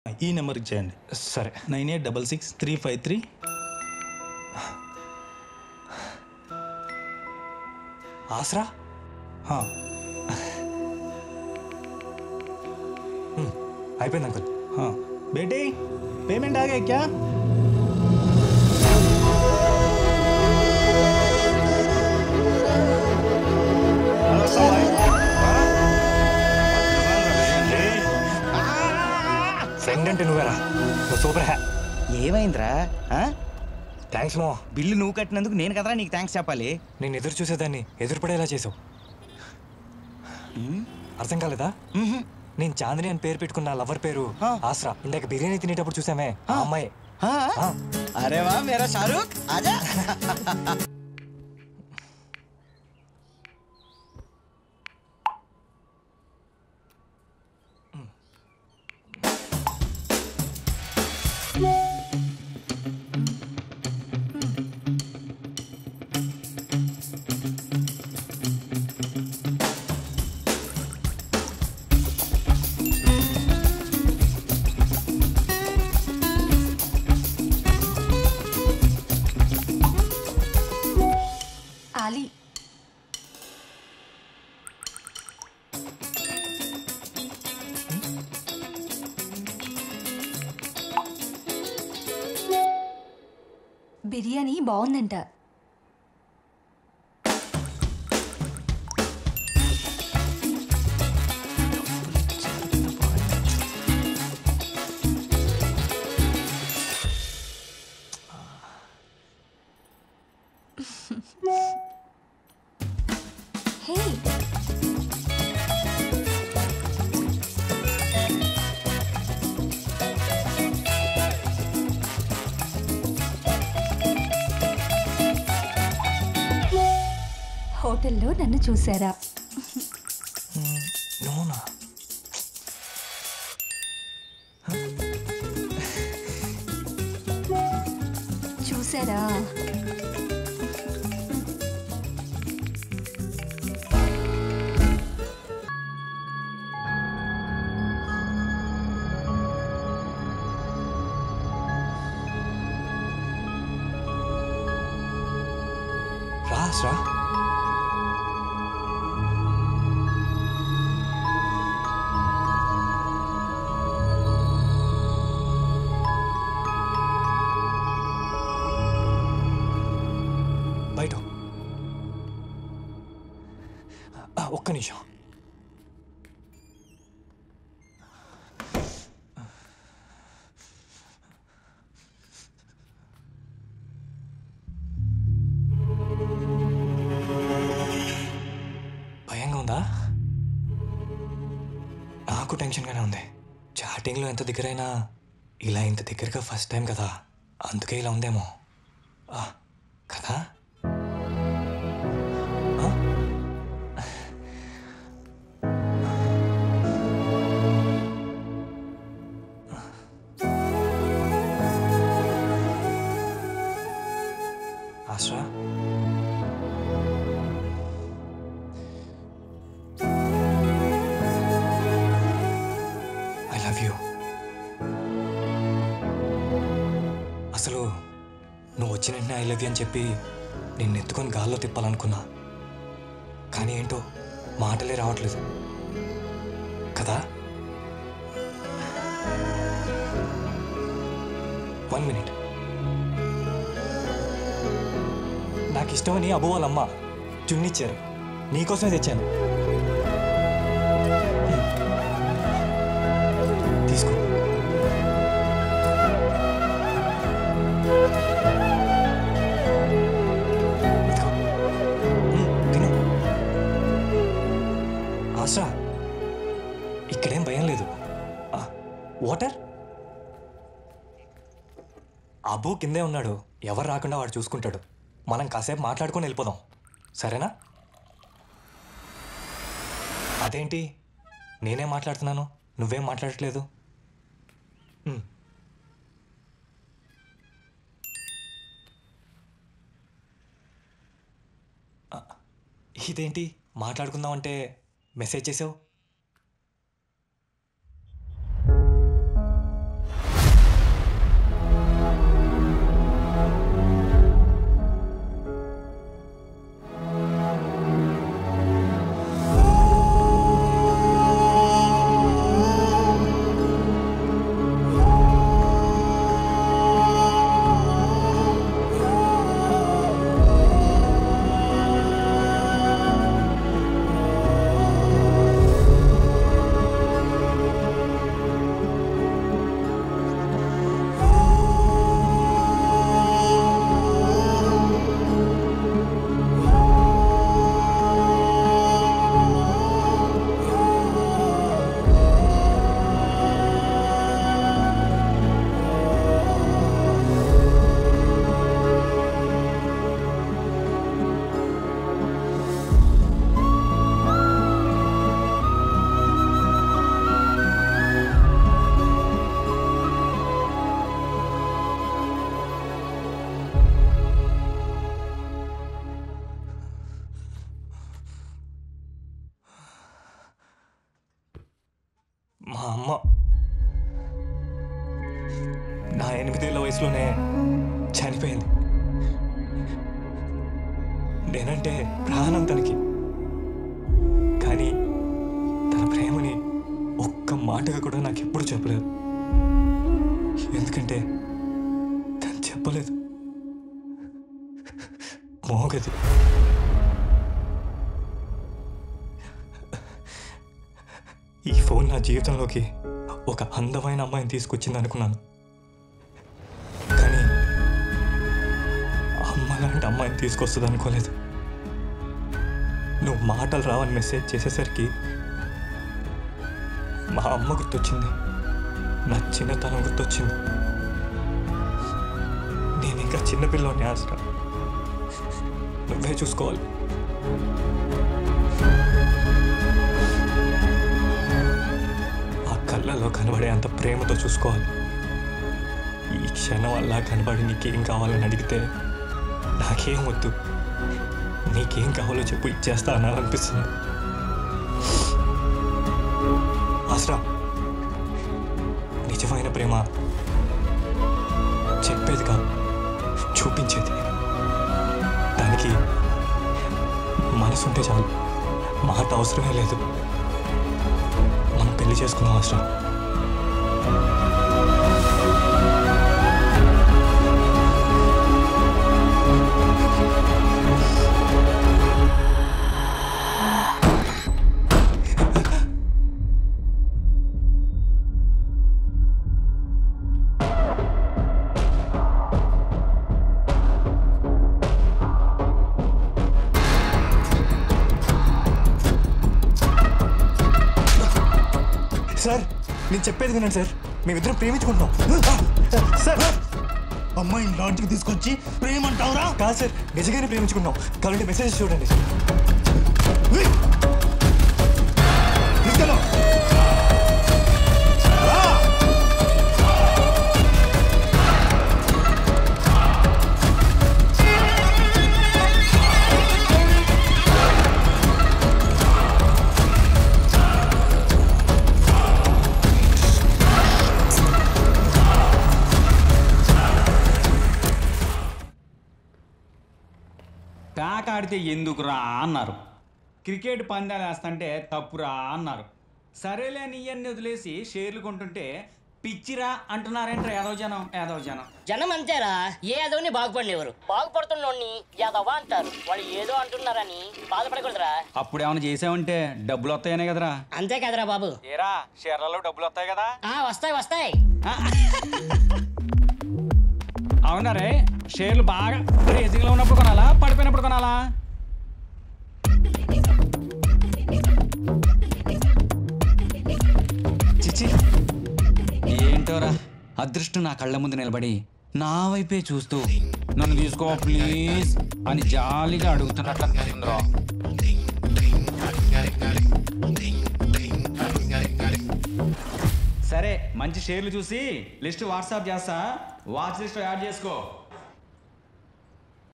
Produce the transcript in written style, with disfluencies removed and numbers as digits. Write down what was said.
ఈ నెంబర్కి చేయండి. సరే. 9866 353 ఆసరా. అయిపోయింది అంకుల్. బేటీ పేమెంట్ ఆగా క్యా? ఫ్రెండ్ అంటే నువ్వేరా, నువ్వు సూపర్ హ్యా. ఏమైందిరా? థ్యాంక్స్ మో. బిల్లు నువ్వు కట్టినందుకు నేను కదరా నీకు థ్యాంక్స్ చెప్పాలి. నేను ఎదురు చూసేదాన్ని ఎదురుపడేలా చేసావు. అర్థం కాలేదా? నేను చాందిని అని పేరు పెట్టుకున్న లవర్ పేరు ఆసరా. ఇందాక బిర్యానీ తినేటప్పుడు చూసామే ఆ అమ్మాయి. అరే వా మేరా షారూక్ ఆజా. ఆలీ, బిర్యానీ బాగుందంట. హే, హోటల్లో నన్ను చూసారా? నోనా. చూసారా? రాస్రా. బయట ఒక్క నిమిషం. భయంగా ఉందా? నాకు టెన్షన్గానే ఉంది. చాటింగ్లో ఎంత దగ్గరైనా ఇలా ఇంత దగ్గరగా ఫస్ట్ టైం కదా, అందుకే ఇలా ఉందేమో కదా. Aasara, I love you. అసలు నువ్వు వచ్చిన వెంటనే ఐ లవ్ యూ అని చెప్పి నిన్ను ఎత్తుకొని గాల్లో తిప్పాలనుకున్నా, కానీ ఏంటో మాటలే రావట్లేదు కదా. 1 minute. నాకు ఇష్టమని అబ్బు వాళ్ళమ్మ చున్నిచ్చారు, నీకోసమే తెచ్చాను. తీసుకో. తిను. ఆశా, ఇక్కడేం భయం లేదు. వాటర్. అబ్బు కిందే ఉన్నాడు, ఎవరు రాకుండా వాడు చూసుకుంటాడు. మనం కాసేపు మాట్లాడుకొని వెళ్ళిపోదాం, సరేనా? అదేంటి నేనే మాట్లాడుతున్నాను, నువ్వేం మాట్లాడట్లేదు? ఇదేంటి మాట్లాడుకుందామంటే మెసేజ్ చేసావు? 8 ఏళ్ల వయసులోనే చనిపోయింది. నేనంటే ప్రాణం తనకి. కానీ తన ప్రేమని ఒక్క మాటగా కూడా నాకు ఎప్పుడు చెప్పలేదు. ఎందుకంటే తను చెప్పలేదు. మోగది. ఈ ఫోన్ నా జీవితంలోకి ఒక అందమైన అమ్మాయిని తీసుకొచ్చింది అనుకున్నాను. కానీ అమ్మ లాంటి అమ్మాయిని తీసుకొస్తుంది అనుకోలేదు. నువ్వు మాటలు రావని మెసేజ్ చేసేసరికి మా అమ్మ గుర్తొచ్చింది. నా చిన్నతనం గుర్తొచ్చింది. నేను ఇంకా చిన్నపిల్లని ఆసరా. నువ్వే చూసుకోవాలి. ఆ కళ్ళలో కనబడే అంత ప్రేమతో చూసుకోవాలి. ఈ క్షణం అలా కనబడి నీకేం కావాలని అడిగితే నాకేం వద్దు, నీకేం కావాలో చెప్పు, ఇచ్చేస్తా అనాలనిపిస్తుంది. ఆసరా, నిజమైన ప్రేమ చెప్పేది కాదు, చూపించేది. దానికి మనసుంటే చాలు, మాట అవసరమే లేదు. మనం పెళ్లి చేసుకున్నాం ఆసరా. సార్, నేను చెప్పేది వినండి సార్. మేమిద్దరం ప్రేమించుకుంటున్నాం సార్. అమ్మాయిని లాడ్జికి తీసుకొచ్చి ప్రేమ అంటావురా? కాదు సార్, నిజంగానే ప్రేమించుకున్నాం. కావాలంటే మెసేజ్ చూడండి. తీసుకెళ్ళు. ప్యాక్ ఆడితే ఎందుకురా అన్నారు, క్రికెట్ పందాలు వేస్తుంటే తప్పురా అన్నారు. సరేలే నీయన్ని వదిలేసి షేర్లు కొంటుంటే పిచ్చిరా అంటున్నారేంట్రా ఏదో జనం. జనం అంతేరా, ఏ యాదవ్ని బాగుపడినెవరు, బాగుపడుతున్నోడిని యాదవ్వా అంటారు. వాళ్ళు ఏదో అంటున్నారని బాధపడకూడదురా. అప్పుడేమైనా చేసావంటే డబ్బులు వస్తాయనే కదరా. అంతే కదరా బాబు. ఏరా షేర్లలో డబ్బులు వస్తాయి కదా? వస్తాయి. అవునరే, షేర్లు బాగా రేసింగ్లో ఉన్నప్పుడు కొనాలా, పడిపోయినప్పుడు కొనాలా? చిచి, ఏంటోరా అదృష్టం నా కళ్ళ ముందు నిలబడి నా వైపే చూస్తూ నన్ను తీసుకో ప్లీజ్ అని జాలీగా అడుగుతున్నట్లు అనిపిస్తుందిరా. సరే, మంచి షేర్లు చూసి లిస్ట్ వాట్సాప్ చేస్తా, వాచ్ లిస్ట్ యాడ్ చేసుకో.